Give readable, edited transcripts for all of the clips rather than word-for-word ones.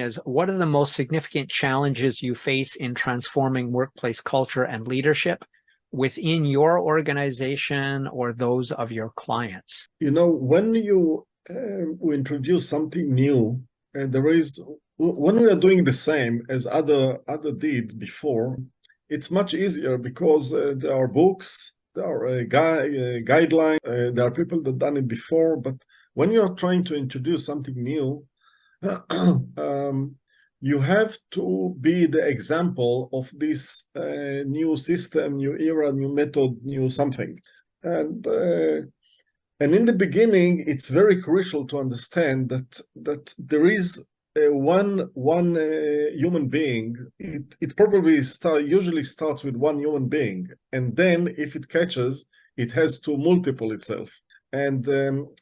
is, what are the most significant challenges you face in transforming workplace culture and leadership within your organization or those of your clients? When you introduce something new, there is, when we are doing the same as other did before, it's much easier because there are books, there are guidelines, there are people that done it before. But when you're trying to introduce something new, you have to be the example of this new system, new era, new method, new something. And in the beginning, it's very crucial to understand that there is one human being. It probably usually starts with one human being, and then if it catches, it has to multiple itself. And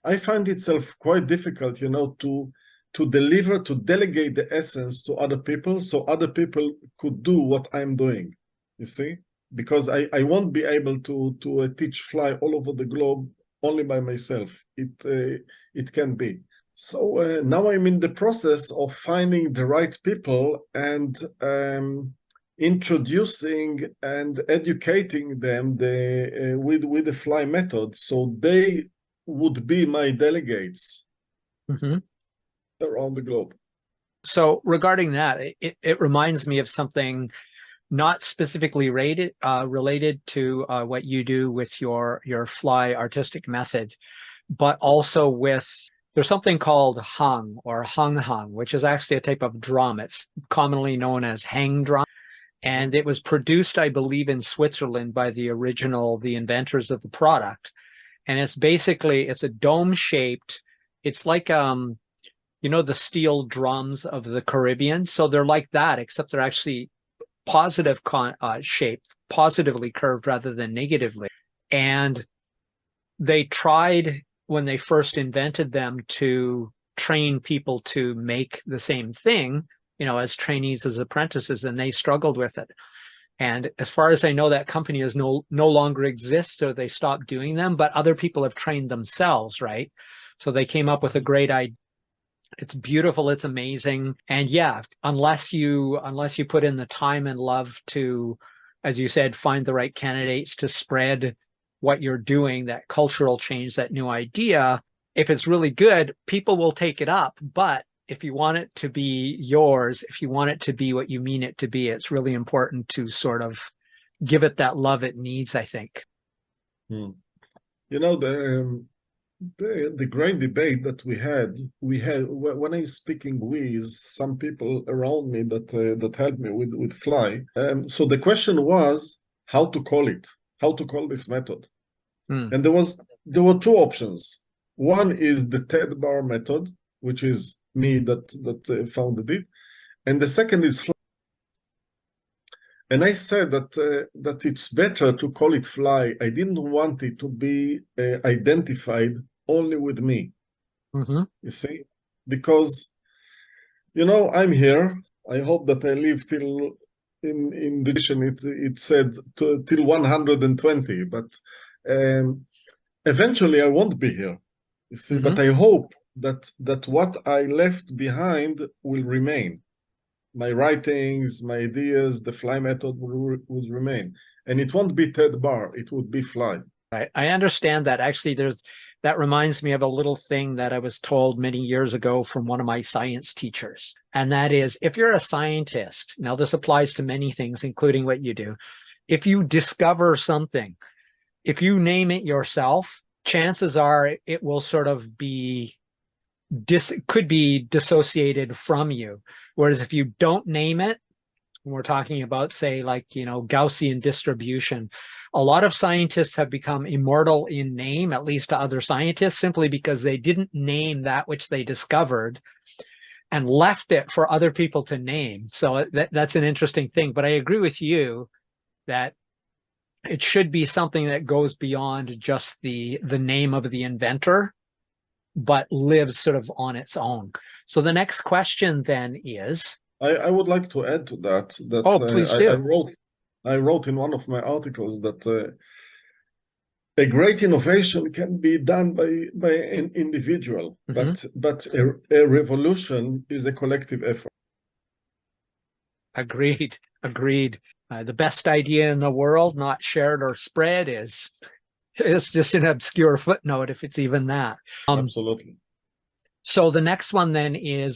I find itself quite difficult, to delegate the essence to other people, so other people could do what I'm doing. You see, because I won't be able to teach fly all over the globe only by myself. It can be. So now I'm in the process of finding the right people and introducing and educating them with the fly method, so they would be my delegates around the globe. So regarding that, it reminds me of something not specifically related to what you do with your fly artistic method, but also with, there's something called hung or hung, which is actually a type of drum. It's commonly known as hang drum. And it was produced, I believe, in Switzerland by the inventors of the product. And it's basically, it's a dome-shaped, it's like, the steel drums of the Caribbean. So they're like that, except they're actually positive shaped, positively curved rather than negatively. And they tried, when they first invented them, to train people to make the same thing, as trainees, as apprentices, and they struggled with it. And as far as I know, that company is no longer exists, or they stopped doing them, but other people have trained themselves, right? So they came up with a great idea. It's beautiful, it's amazing. And yeah, unless you put in the time and love to, as you said, find the right candidates to spread what you're doing, that cultural change, that new idea, if it's really good, people will take it up. But if you want it to be yours, if you want it to be what you mean it to be, it's really important to sort of give it that love it needs, I think. The great debate that we had when I'm speaking with some people around me that helped me with fly. So the question was how to call this method. And there were two options. One is the Ted Barr method, which is me that founded it, and the second is fly. And I said that it's better to call it fly. I didn't want it to be identified only with me. You see, because I'm here. I hope that I live till in the edition it said till 120, but eventually I won't be here. You see, but I hope that what I left behind will remain. My writings, my ideas, the fly method would remain, and it won't be Ted Barr. It would be fly. I understand that. Actually, that reminds me of a little thing that I was told many years ago from one of my science teachers. And that is, if you're a scientist, now this applies to many things, including what you do. If you discover something, if you name it yourself, chances are it will sort of be could be dissociated from you. Whereas if you don't name it, we're talking about, say, like, Gaussian distribution. A lot of scientists have become immortal in name, at least to other scientists, simply because they didn't name that which they discovered and left it for other people to name. So that's an interesting thing. But I agree with you that it should be something that goes beyond just the name of the inventor, but lives sort of on its own. So the next question then is... I would like to add to that. Oh, please do. I wrote in one of my articles that a great innovation can be done by an individual, but a revolution is a collective effort. Agreed. Agreed. The best idea in the world, not shared or spread, is just an obscure footnote, if it's even that. Absolutely. So the next one then is